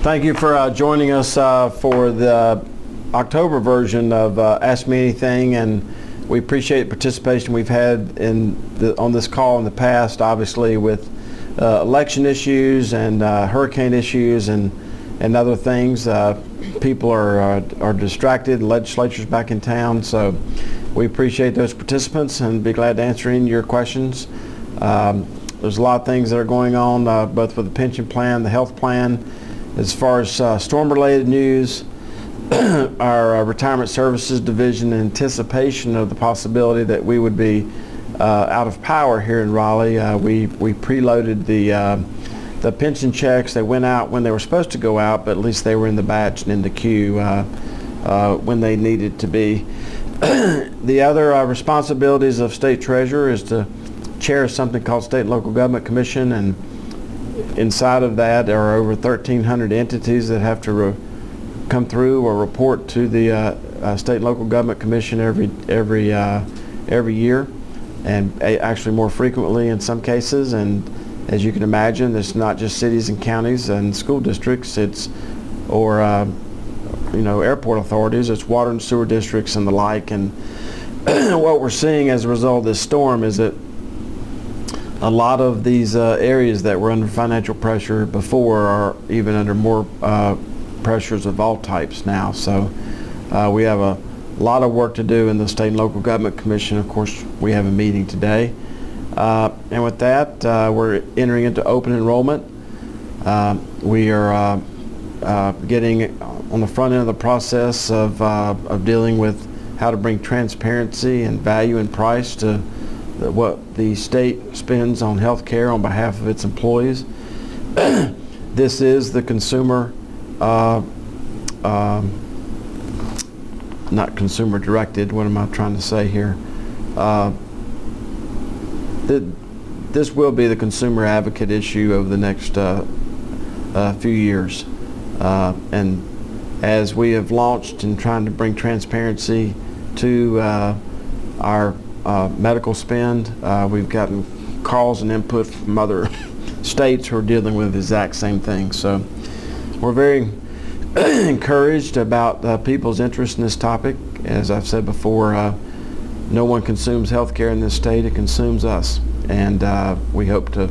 Thank you for joining us for the October version of Ask Me Anything, and we appreciate the participation we've had on this call in the past, obviously with election issues and hurricane issues and other things. People are distracted, the legislature's back in town, so we appreciate those participants and be glad to answer any of your questions. There's a lot of things that are going on, both with the pension plan, the health plan. As far as storm-related news, our retirement services division, in anticipation of the possibility that we would be out of power here in Raleigh, we preloaded the pension checks. They went out when they were supposed to go out, but at least they were in the batch and in the queue when they needed to be. The other responsibilities of state treasurer is to chair something called State and Local Government Commission, and inside of that there are over 1,300 entities that have to come through or report to the State and Local Government Commission every year, and actually more frequently in some cases. And as you can imagine, it's not just cities and counties and school districts, or airport authorities, it's water and sewer districts and the like. And what we're seeing as a result of this storm is that a lot of these areas that were under financial pressure before are even under more pressures of all types now. So we have a lot of work to do in the State and Local Government Commission. Of course, we have a meeting today. And with that, we're entering into open enrollment. We are getting on the front end of the process of dealing with how to bring transparency and value and price to what the state spends on health care on behalf of its employees. This is the consumer, not consumer directed, what am I trying to say here? This will be the consumer advocate issue over the next few years. And as we have launched in trying to bring transparency to our medical spend, we've gotten calls and input from other states who are dealing with the exact same thing. So we're very encouraged about people's interest in this topic. As I've said before, no one consumes healthcare in this state, it consumes us. And we hope to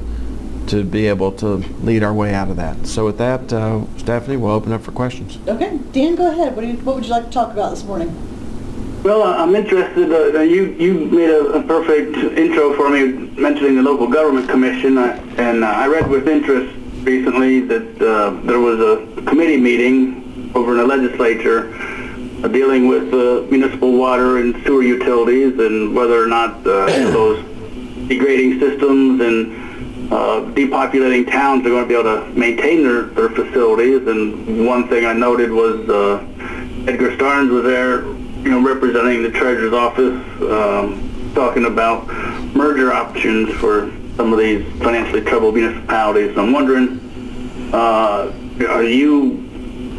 be able to lead our way out of that. So with that, Stephanie, we'll open up for questions. Okay, Dan, go ahead. What would you like to talk about this morning? Well, I'm interested. You made a perfect intro for me, mentioning the Local Government Commission, and I read with interest recently that there was a committee meeting over in the legislature dealing with municipal water and sewer utilities and whether or not those degrading systems and depopulating towns are going to be able to maintain their facilities. And one thing I noted was Edgar Starnes was there, representing the Treasurer's Office, talking about merger options for some of these financially troubled municipalities. I'm wondering, are you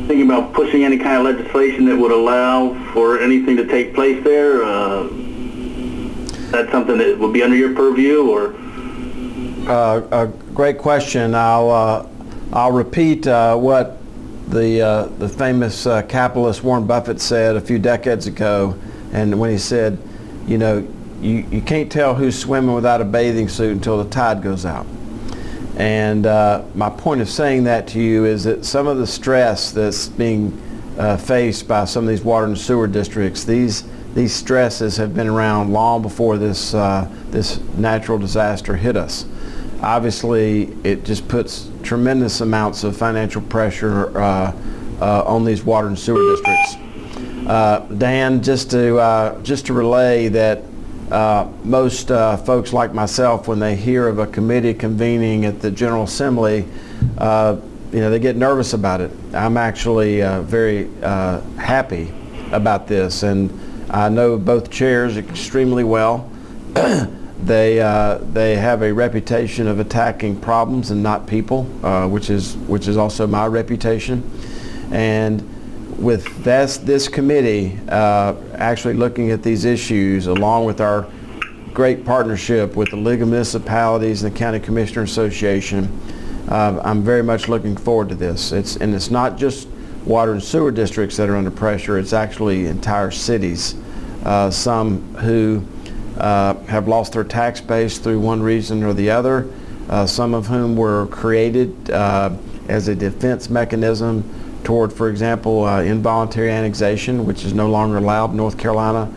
thinking about pushing any kind of legislation that would allow for anything to take place there? Is that something that would be under your purview, or? A great question. I'll repeat what the famous capitalist Warren Buffett said a few decades ago, and when he said, you can't tell who's swimming without a bathing suit until the tide goes out. And my point of saying that to you is that some of the stress that's being faced by some of these water and sewer districts, these stresses have been around long before this natural disaster hit us. Obviously, it just puts tremendous amounts of financial pressure on these water and sewer districts. Dan, just to relay that most folks like myself, when they hear of a committee convening at the General Assembly, they get nervous about it. I'm actually very happy about this, and I know both chairs extremely well. They have a reputation of attacking problems and not people, which is also my reputation. And with this committee actually looking at these issues, along with our great partnership with the League of Municipalities and the County Commissioner Association, I'm very much looking forward to this. It's not just water and sewer districts that are under pressure. It's actually entire cities. Some who have lost their tax base through one reason or the other. Some of whom were created as a defense mechanism toward, for example, involuntary annexation, which is no longer allowed in North Carolina.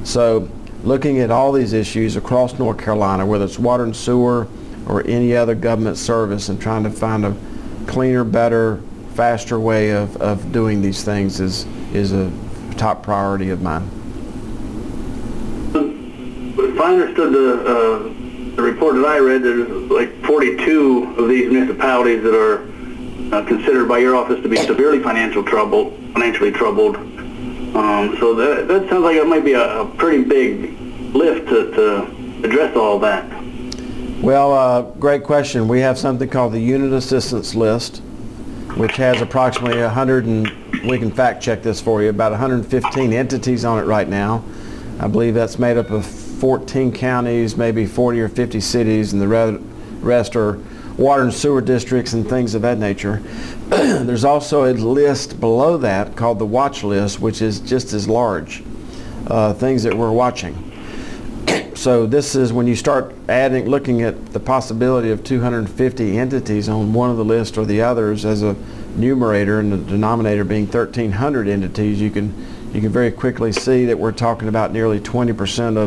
So looking at all these issues across North Carolina, whether it's water and sewer or any other government service, and trying to find a cleaner, better, faster way of doing these things is a top priority of mine. If I understood the report that I read, there's like 42 of these municipalities that are considered by your office to be severely financially troubled. So that sounds like it might be a pretty big lift to address all that. Well, great question. We have something called the Unit Assistance List, which has approximately 100, and we can fact check this for you, about 115 entities on it right now. I believe that's made up of 14 counties, maybe 40 or 50 cities, and the rest are water and sewer districts and things of that nature. There's also a list below that called the watch list, which is just as large, things that we're watching. So this is when you start looking at the possibility of 250 entities on one of the lists or the others as a numerator, and the denominator being 1,300 entities, you can very quickly see that we're talking about nearly 20%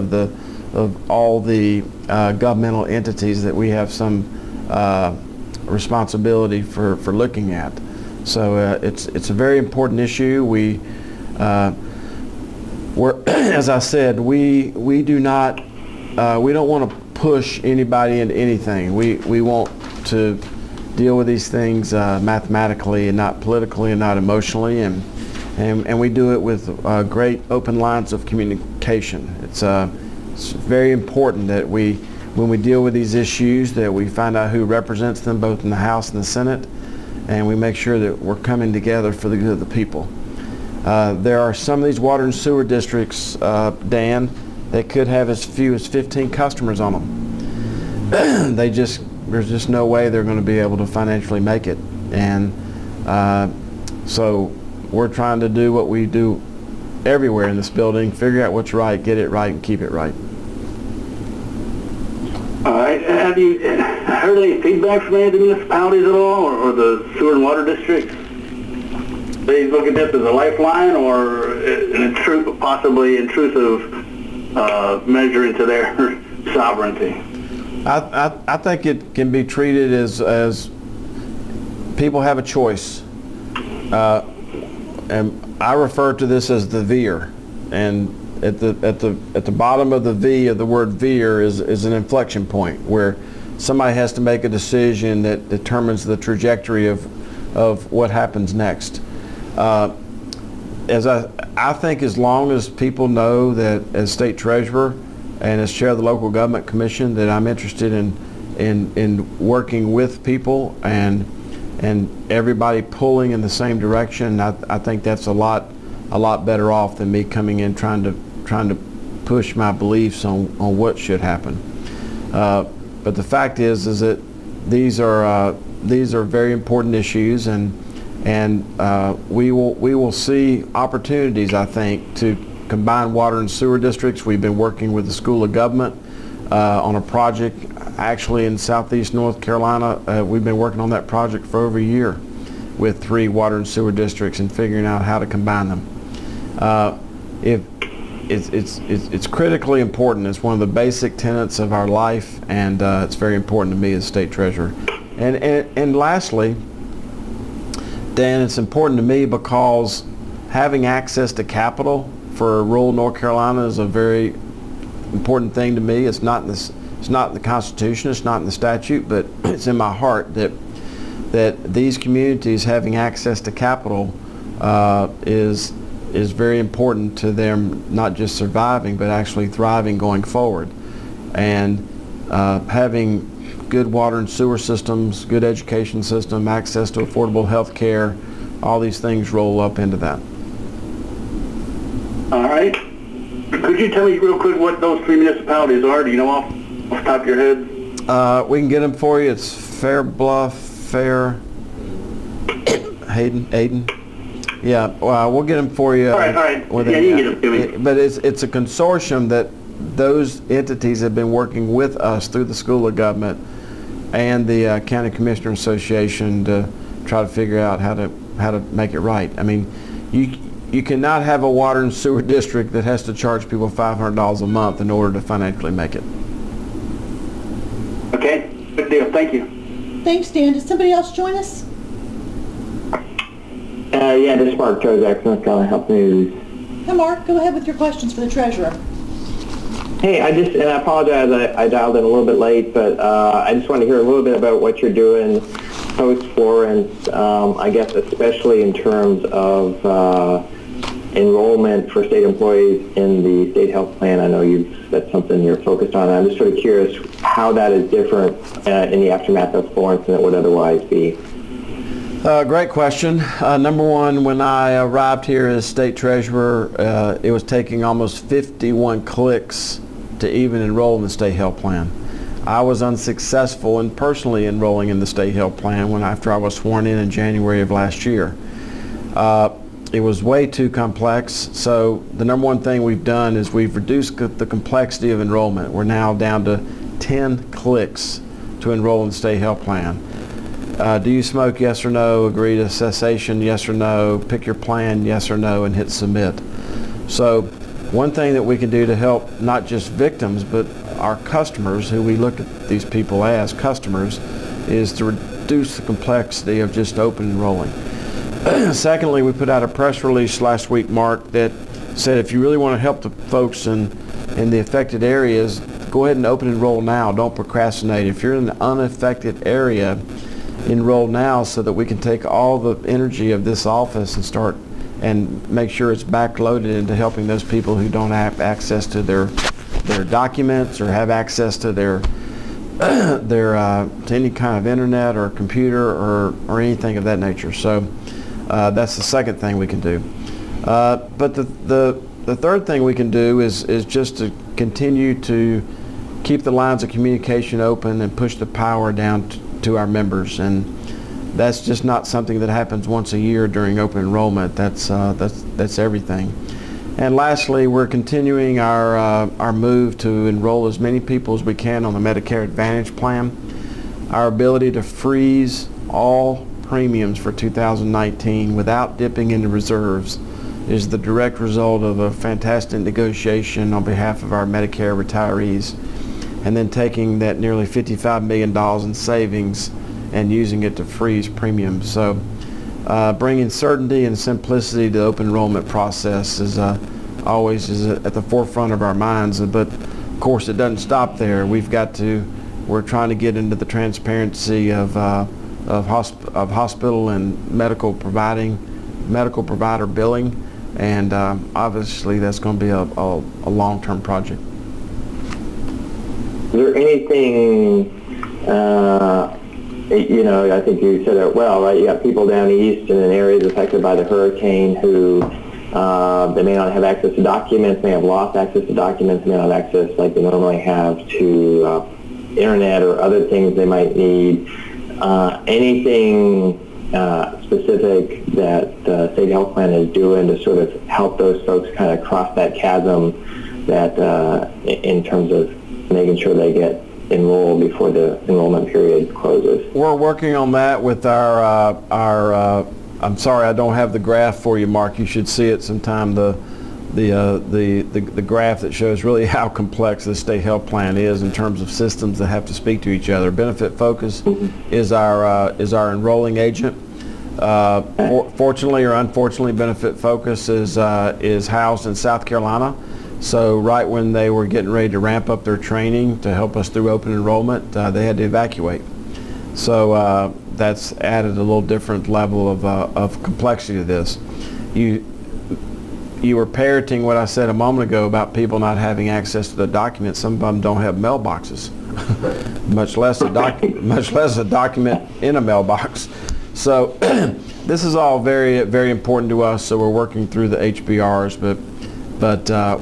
of all the governmental entities that we have some responsibility for looking at. So it's a very important issue. We're as I said, we don't want to push anybody into anything. We want to deal with these things mathematically and not politically and not emotionally, and we do it with great open lines of communication. It's very important that when we deal with these issues, that we find out who represents them both in the House and the Senate, and we make sure that we're coming together for the good of the people. There are some of these water and sewer districts, Dan, that could have as few as 15 customers on them. There's just no way they're going to be able to financially make it. And so we're trying to do what we do everywhere in this building, figure out what's right, get it right, and keep it right. All right. Have you heard any feedback from any of the municipalities at all, or the sewer and water districts? They look at this as a lifeline, or possibly intrusive measure into their sovereignty? I think it can be treated as people have a choice, and I refer to this as the veer. And at the bottom of the V of the word veer is an inflection point where somebody has to make a decision that determines the trajectory of what happens next. I think as long as people know that as state treasurer and as chair of the local government commission that I'm interested in working with people and everybody pulling in the same direction, I think that's a lot better off than me coming in trying to push my beliefs on what should happen. But the fact is that these are very important issues, and we will see opportunities, I think, to combine water and sewer districts. We've been working with the School of Government on a project actually in southeast North Carolina. We've been working on that project for over a year with 3 water and sewer districts and figuring out how to combine them. It's critically important. It's one of the basic tenets of our life, and it's very important to me as state treasurer. And lastly, Dan, it's important to me because having access to capital for rural North Carolina is a very important thing to me. It's not in the Constitution, it's not in the statute, but it's in my heart that these communities having access to capital is very important to them, not just surviving, but actually thriving going forward. And having good water and sewer systems, good education system, access to affordable health care, all these things roll up into that. All right. Could you tell me real quick what those 3 municipalities are? Do you know off the top of your head? We can get them for you. It's Fair Bluff, Fair. Aiden? Yeah, well, we'll get them for you. All right. Yeah, you can get them to me. But it's a consortium that those entities have been working with us through the School of Government and the County Commissioner Association to try to figure out how to make it right. I mean, you cannot have a water and sewer district that has to charge people $500 a month in order to financially make it. Okay, good deal. Thank you. Thanks, Dan. Did somebody else join us? Yeah, this is Mark Kozak, North Carolina Health News. Hi, Mark. Go ahead with your questions for the treasurer. Hey, I apologize, I dialed in a little bit late, but I just want to hear a little bit about what you're doing post-Florence, I guess especially in terms of enrollment for state employees in the state health plan. I know that's something you're focused on. I'm just sort of curious how that is different in the aftermath of Florence than it would otherwise be. Great question. Number one, when I arrived here as state treasurer, it was taking almost 51 clicks to even enroll in the state health plan. I was unsuccessful in personally enrolling in the state health plan after I was sworn in January of last year. It was way too complex, so the number one thing we've done is we've reduced the complexity of enrollment. We're now down to 10 clicks to enroll in the state health plan. Do you smoke? Yes or no. Agree to cessation? Yes or no. Pick your plan? Yes or no, and hit submit. So one thing that we can do to help not just victims but our customers, who we look at these people as customers, is to reduce the complexity of just open enrolling. Secondly, we put out a press release last week, Mark, that said if you really want to help the folks in the affected areas, go ahead and open enroll now. Don't procrastinate. If you're in an unaffected area, enroll now so that we can take all the energy of this office and start and make sure it's backloaded into helping those people who don't have access to their documents or have access to their to any kind of internet or computer or anything of that nature. So that's the second thing we can do. But the third thing we can do is just to continue to keep the lines of communication open and push the power down to our members, and that's just not something that happens once a year during open enrollment. That's everything. And lastly, we're continuing our move to enroll as many people as we can on the Medicare Advantage plan. Our ability to freeze all premiums for 2019 without dipping into reserves is the direct result of a fantastic negotiation on behalf of our Medicare retirees, and then taking that nearly $55 million in savings and using it to freeze premiums. So bringing certainty and simplicity to the open enrollment process is always at the forefront of our minds. But of course, it doesn't stop there. We're trying to get into the transparency of hospital and medical provider billing, and obviously that's going to be a long-term project. Is there anything, I think you said it well, right? You got people down east and in areas affected by the hurricane who they may not have access to documents, may have lost access to documents, may not have access like they normally have to internet or other things they might need. Anything specific that the state health plan is doing to sort of help those folks kind of cross that chasm that in terms of making sure they get enrolled before the enrollment period closes? We're working on that with our I'm sorry I don't have the graph for you, Mark. You should see it sometime. The graph that shows really how complex the state health plan is in terms of systems that have to speak to each other. Benefit Focus is our enrolling agent. Fortunately or unfortunately, Benefit Focus is housed in South Carolina. So right when they were getting ready to ramp up their training to help us through open enrollment, they had to evacuate. So that's added a little different level of complexity to this. You were parroting what I said a moment ago about people not having access to the documents. Some of them don't have mailboxes, much less a document in a mailbox. So this is all very, very important to us. So we're working through the HBRs, but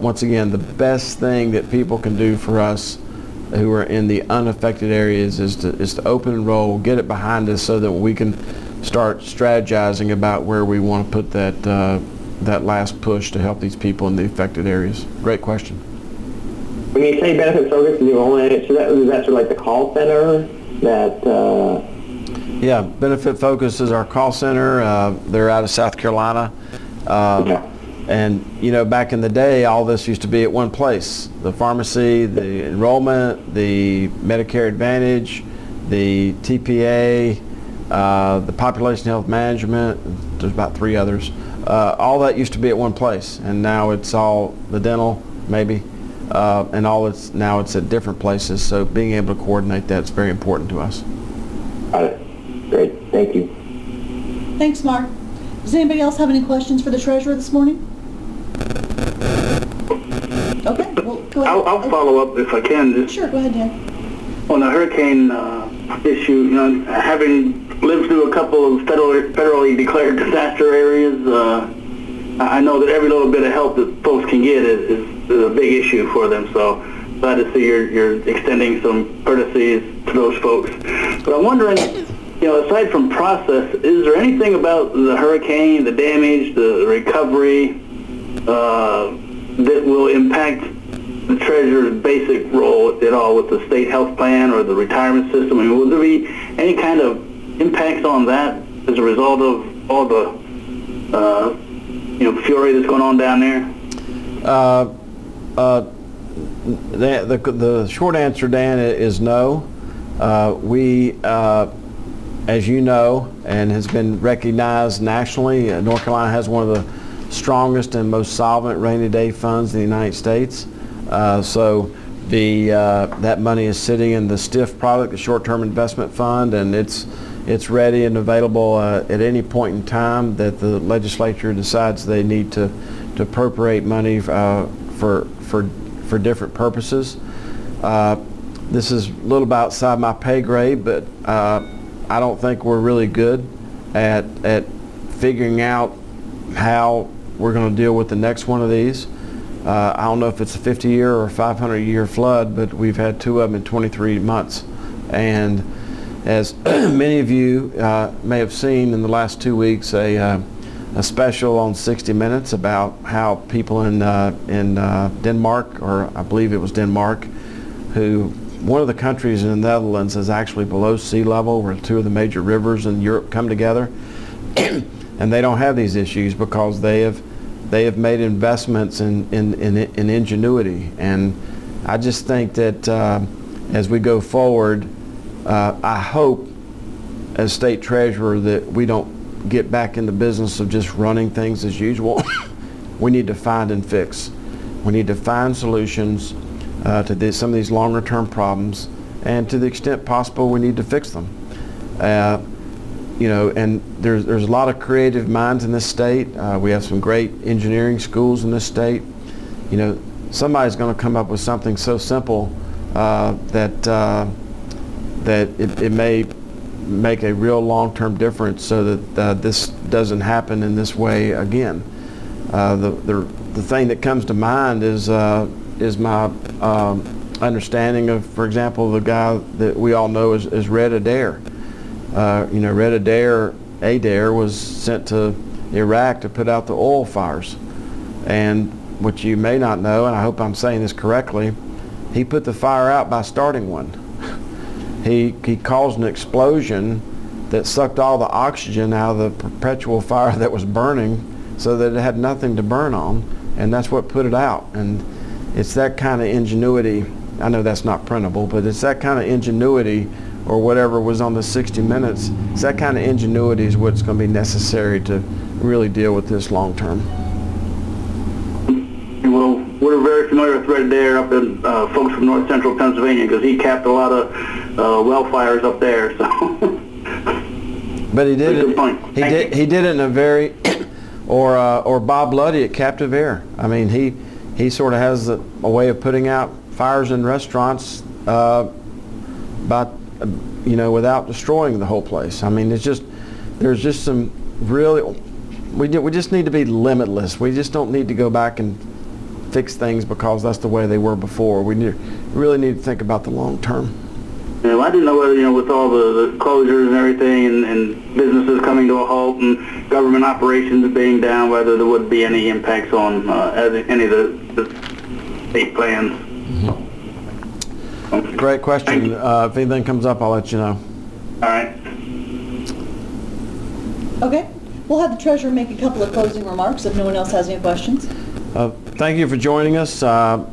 once again, the best thing that people can do for us who are in the unaffected areas is to open enroll, get it behind us so that we can start strategizing about where we want to put that last push to help these people in the affected areas. Great question. When you say benefit focus, is that sort of like the call center that? Yeah, Benefit Focus is our call center. They're out of South Carolina. Okay. And, back in the day, all this used to be at one place. The pharmacy, the enrollment, the Medicare Advantage, the TPA, the Population Health Management, there's about 3 others. All that used to be at one place, and now it's all the dental, maybe, and now it's at different places. So being able to coordinate that's very important to us. Got it. Great. Thank you. Thanks, Mark. Does anybody else have any questions for the treasurer this morning? Okay, well, go ahead. I'll follow up if I can. Sure, go ahead, Dan. On the hurricane issue, having lived through a couple of federally declared disaster areas, I know that every little bit of help that folks can get is a big issue for them. So glad to see you're extending some courtesies to those folks. But I'm wondering, aside from process, is there anything about the hurricane, the damage, the recovery, that will impact the treasurer's basic role at all with the state health plan or the retirement system? I mean, will there be any kind of impacts on that as a result of all the fury that's going on down there? The short answer, Dan, is no. We, as you know, and has been recognized nationally, North Carolina has one of the strongest and most solvent rainy day funds in the United States. So that money is sitting in the STIF product, the short-term investment fund, and it's ready and available at any point in time that the legislature decides they need to appropriate money for different purposes. This is a little bit outside my pay grade, but I don't think we're really good at figuring out how we're going to deal with the next one of these. I don't know if it's a 50-year or 500-year flood, but we've had 2 of them in 23 months. And as many of you may have seen in the last 2 weeks, a special on 60 Minutes about how people in Denmark, or I believe it was Denmark, one of the countries in the Netherlands is actually below sea level, where 2 of the major rivers in Europe come together. And they don't have these issues because they have made investments in ingenuity. And I just think that as we go forward, I hope as state treasurer that we don't get back in the business of just running things as usual. We need to find and fix. We need to find solutions to some of these longer term problems, and to the extent possible we need to fix them. And there's a lot of creative minds in this state. We have some great engineering schools in this state. Somebody's going to come up with something so simple that it may make a real long-term difference, so that this doesn't happen in this way again. The thing that comes to mind is my understanding of, for example, the guy that we all know as Red Adair. Red Adair was sent to Iraq to put out the oil fires. And what you may not know, and I hope I'm saying this correctly, he put the fire out by starting one. He caused an explosion that sucked all the oxygen out of the perpetual fire that was burning, so that it had nothing to burn on, and that's what put it out. And it's that kind of ingenuity. I know that's not printable, but it's that kind of ingenuity, or whatever was on the 60 Minutes, it's that kind of ingenuity is what's going to be necessary to really deal with this long term. Well, we're very familiar with Red Adair up in folks from north central Pennsylvania, because he capped a lot of well fires up there. So. But he did Good point. He did it in a very, or Bob Luddy at Captive Air. I mean, he sort of has a way of putting out fires in restaurants, without destroying the whole place. I mean, there's just some really, we just need to be limitless. We just don't need to go back and fix things because that's the way they were before. We really need to think about the long term. Yeah, well, I didn't know whether, with all the closures and everything and businesses coming to a halt and government operations being down, whether there would be any impacts on any of the state plans. Great question. If anything comes up, I'll let you know. All right. Okay. We'll have the treasurer make a couple of closing remarks if no one else has any questions. Thank you for joining us.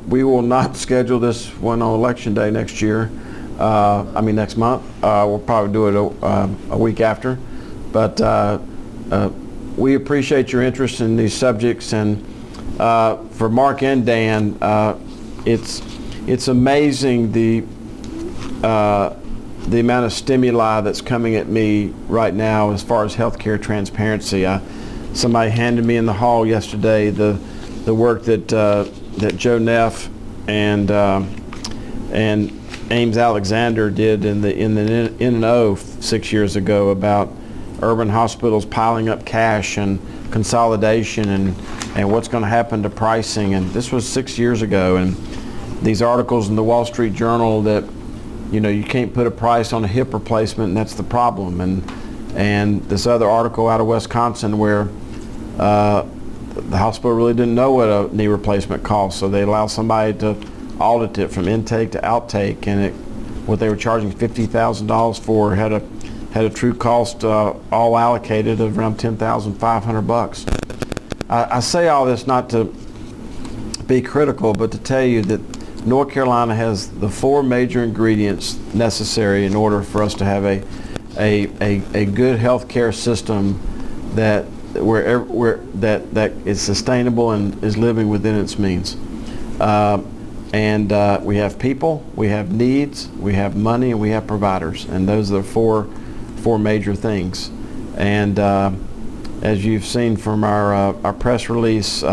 We will not schedule this one on Election Day next year. Next month. We'll probably do it a week after. But we appreciate your interest in these subjects. And for Mark and Dan, it's amazing the amount of stimuli that's coming at me right now as far as healthcare transparency. Somebody handed me in the hall yesterday the work that Joe Neff and Ames Alexander did in the N&O 6 years ago about urban hospitals piling up cash and consolidation and what's going to happen to pricing. And this was 6 years ago. And these articles in the Wall Street Journal that you can't put a price on a hip replacement, and that's the problem. And this other article out of Wisconsin where the hospital really didn't know what a knee replacement cost, so they allowed somebody to audit it from intake to outtake, and what they were charging $50,000 for had a true cost all allocated of around $10,500. I say all this not to be critical, but to tell you that North Carolina has the 4 major ingredients necessary in order for us to have a good health care system that is sustainable and is living within its means. We have people, we have needs, we have money, and we have providers, and those are the four major things. And as you've seen from our press release,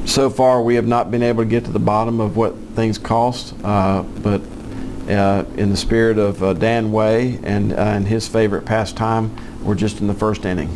so far we have not been able to get to the bottom of what things cost, but in the spirit of Dan Way and his favorite pastime, we're just in the first inning.